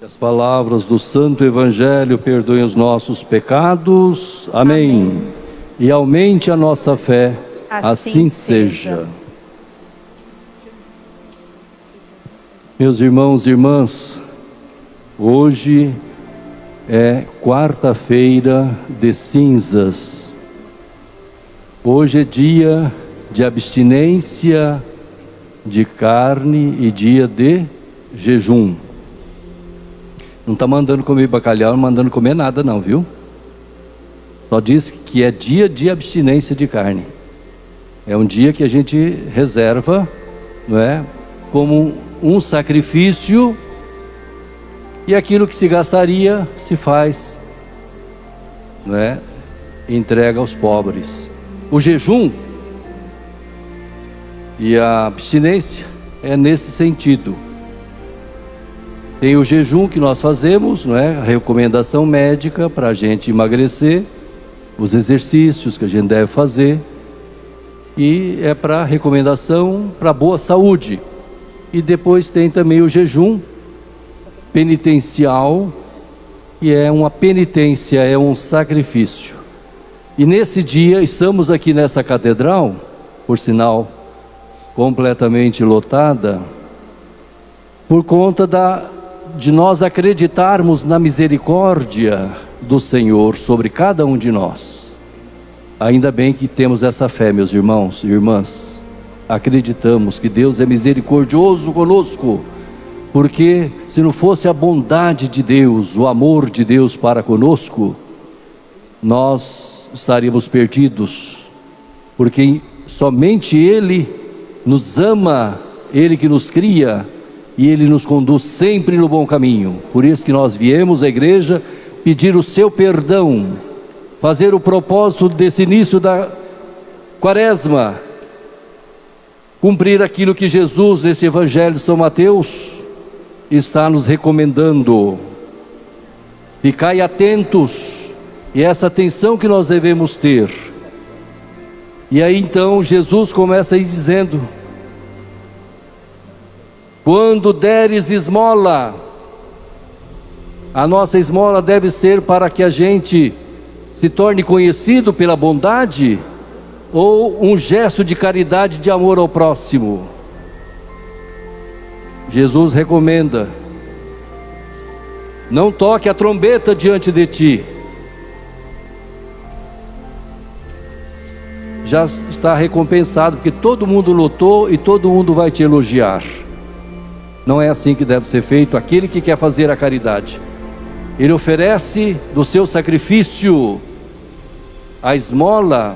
Que as palavras do Santo Evangelho perdoem os nossos pecados. Amém. E aumente a nossa fé. Assim seja. Meus irmãos e irmãs, hoje é quarta-feira de cinzas. Hoje é dia de abstinência de carne e dia de jejum. Não está mandando comer bacalhau, não mandando comer nada não, viu? Só diz que é dia de abstinência de carne. É um dia que a gente reserva, não é? Como um sacrifício, e aquilo que se gastaria se faz, não é? Entrega aos pobres. O jejum e a abstinência é nesse sentido. Tem o jejum que nós fazemos, não é? A recomendação médica para a gente emagrecer, os exercícios que a gente deve fazer, e é para recomendação para boa saúde. E depois tem também o jejum penitencial, que é uma penitência, é um sacrifício. E nesse dia estamos aqui nesta catedral, por sinal completamente lotada, por conta de nós acreditarmos na misericórdia do Senhor sobre cada um de nós. Ainda bem que temos essa fé, meus irmãos e irmãs. Acreditamos que Deus é misericordioso conosco, porque se não fosse a bondade de Deus, o amor de Deus para conosco, nós estaríamos perdidos, porque somente Ele nos ama, Ele que nos cria, e Ele nos conduz sempre no bom caminho. Por isso que nós viemos à igreja pedir o seu perdão, fazer o propósito desse início da quaresma, cumprir aquilo que Jesus, nesse Evangelho de São Mateus, está nos recomendando. Ficai atentos, e essa atenção que nós devemos ter. E aí então Jesus começa aí dizendo: quando deres esmola, a nossa esmola deve ser para que a gente se torne conhecido pela bondade, ou um gesto de caridade, de amor ao próximo. Jesus recomenda: não toque a trombeta diante de ti. Já está recompensado, porque todo mundo lotou e todo mundo vai te elogiar. Não é assim que deve ser feito aquele que quer fazer a caridade. Ele oferece do seu sacrifício a esmola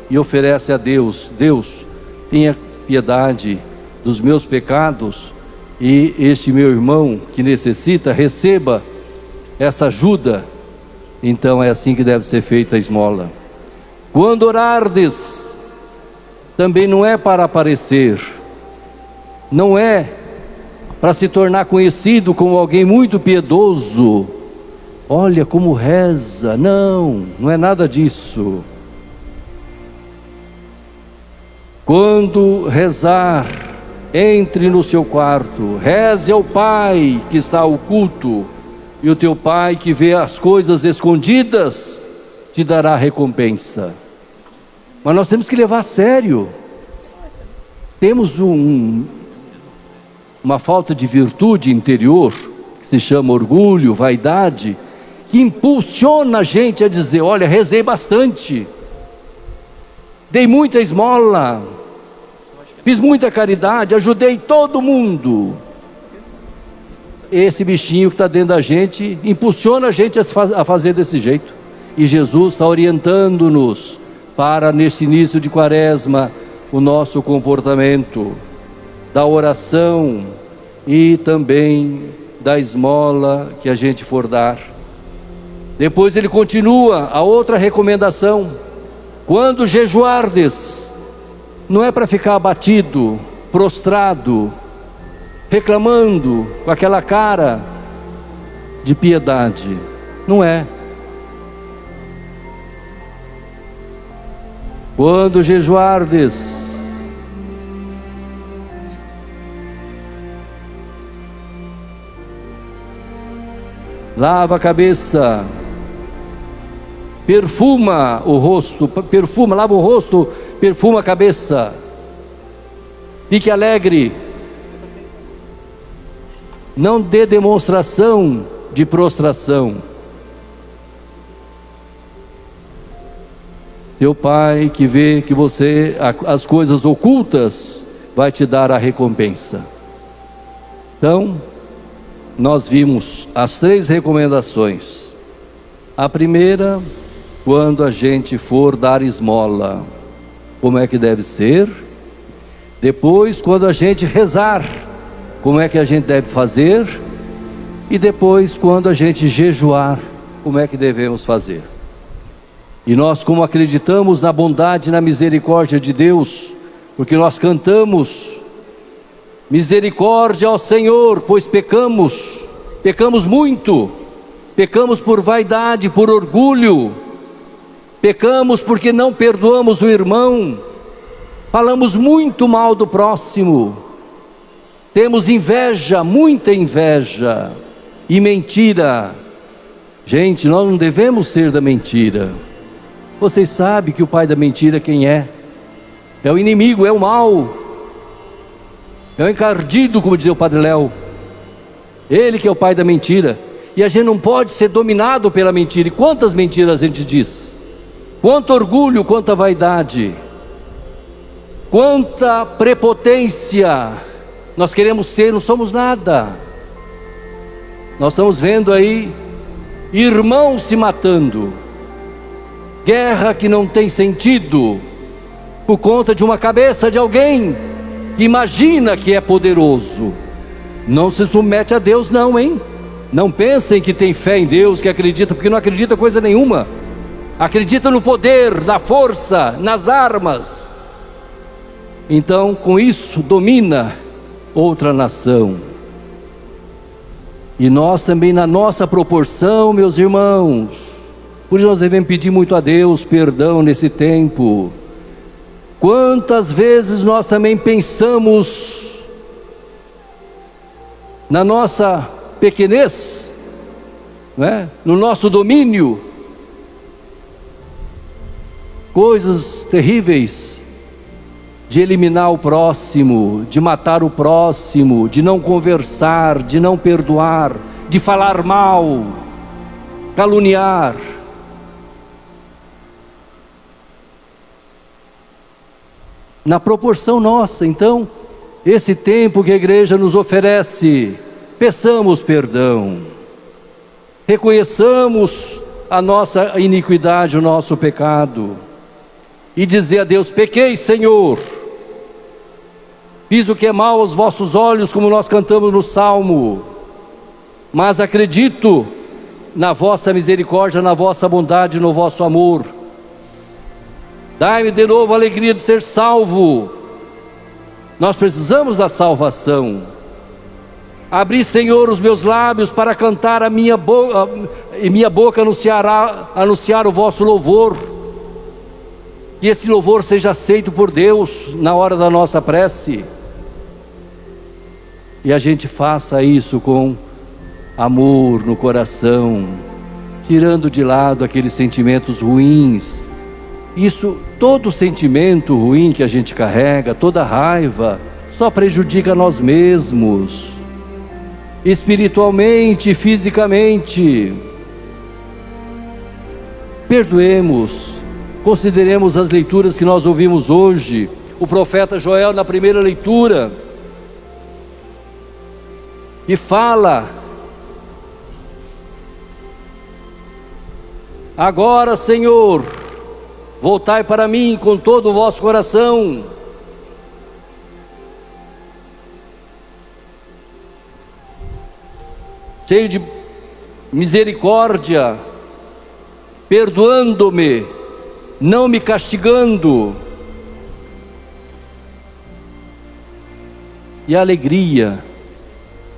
e oferece a Deus: Deus, tenha piedade dos meus pecados, e este meu irmão que necessita, receba essa ajuda. Então é assim que deve ser feita a esmola. Quando orardes, também não é para aparecer, não é para se tornar conhecido como alguém muito piedoso. Olha como reza. Não, não é nada disso. Quando rezar, entre no seu quarto, reze ao Pai que está oculto, e o teu Pai que vê as coisas escondidas te dará recompensa. Mas nós temos que levar a sério. Temos uma falta de virtude interior, que se chama orgulho, vaidade, que impulsiona a gente a dizer: olha, rezei bastante, dei muita esmola, fiz muita caridade, ajudei todo mundo. Esse bichinho que está dentro da gente impulsiona a gente a fazer desse jeito. E Jesus está orientando-nos para, nesse início de quaresma, o nosso comportamento da oração e também da esmola que a gente for dar. Depois ele continua a outra recomendação: quando jejuardes, não é para ficar abatido, prostrado, reclamando com aquela cara de piedade, não é. Quando jejuardes, lava a cabeça, perfuma o rosto, lava o rosto, perfuma a cabeça, fique alegre, não dê demonstração de prostração. Teu Pai que vê que você, as coisas ocultas, vai te dar a recompensa. Então, nós vimos as 3 recomendações. A primeira, quando a gente for dar esmola, como é que deve ser? Depois, quando a gente rezar, como é que a gente deve fazer? E depois, quando a gente jejuar, como é que devemos fazer? E nós, como acreditamos na bondade e na misericórdia de Deus, porque nós cantamos: misericórdia ao Senhor, pois pecamos muito, pecamos por vaidade, por orgulho, pecamos porque não perdoamos o irmão, falamos muito mal do próximo, temos inveja, muita inveja e mentira. Gente, nós não devemos ser da mentira. Vocês sabem que o pai da mentira quem é? É o inimigo, é o mal, é o encardido, como dizia o Padre Léo. Ele que é o pai da mentira. E a gente não pode ser dominado pela mentira. E quantas mentiras a gente diz? Quanto orgulho, quanta vaidade, quanta prepotência. Nós queremos ser, não somos nada. Nós estamos vendo aí irmãos se matando, guerra que não tem sentido, por conta de uma cabeça de alguém que imagina que é poderoso. Não se submete a Deus não, hein? Não pensem que tem fé em Deus, que acredita, porque não acredita coisa nenhuma. Acredita no poder, na força, nas armas. Então, com isso, domina outra nação. E nós também, na nossa proporção, meus irmãos, por isso nós devemos pedir muito a Deus perdão nesse tempo. Quantas vezes nós também pensamos na nossa pequenez, né? No nosso domínio, coisas terríveis, de eliminar o próximo, de matar o próximo, de não conversar, de não perdoar, de falar mal, caluniar. Na proporção nossa. Então, esse tempo que a igreja nos oferece, peçamos perdão, reconheçamos a nossa iniquidade, o nosso pecado, e dizer a Deus: pequei, Senhor, fiz o que é mal aos vossos olhos, como nós cantamos no Salmo, mas acredito na vossa misericórdia, na vossa bondade, no vosso amor. Dai-me de novo a alegria de ser salvo. Nós precisamos da salvação. Abri, Senhor, os meus lábios para cantar e minha boca anunciar o vosso louvor. Que esse louvor seja aceito por Deus na hora da nossa prece. E a gente faça isso com amor no coração, tirando de lado aqueles sentimentos ruins. Isso, todo sentimento ruim que a gente carrega, toda raiva, só prejudica nós mesmos, espiritualmente, fisicamente. Perdoemos, consideremos as leituras que nós ouvimos hoje. O profeta Joel, na primeira leitura, e fala: agora, Senhor, voltai para mim com todo o vosso coração. Cheio de misericórdia, perdoando-me, não me castigando. E a alegria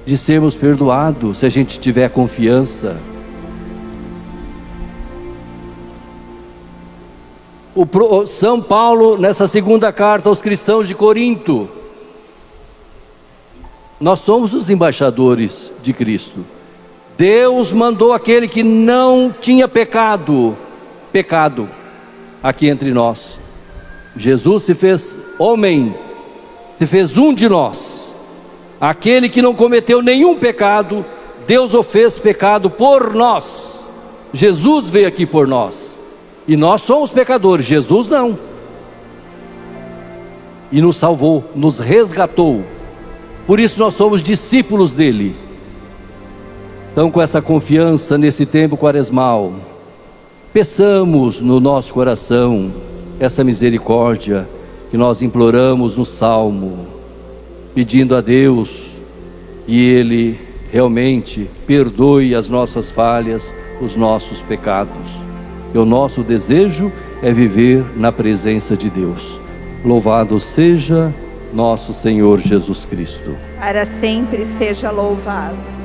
de sermos perdoados, se a gente tiver confiança. São Paulo, nessa segunda carta aos cristãos de Corinto, nós somos os embaixadores de Cristo. Deus mandou aquele que não tinha pecado aqui entre nós. Jesus se fez homem, se fez um de nós. Aquele que não cometeu nenhum pecado, Deus o fez pecado por nós. Jesus veio aqui por nós. E nós somos pecadores, Jesus não. E nos salvou, nos resgatou. Por isso nós somos discípulos dele. Então, com essa confiança nesse tempo quaresmal, peçamos no nosso coração essa misericórdia que nós imploramos no Salmo, pedindo a Deus que Ele realmente perdoe as nossas falhas, os nossos pecados. E o nosso desejo é viver na presença de Deus. Louvado seja nosso Senhor Jesus Cristo. Para sempre seja louvado.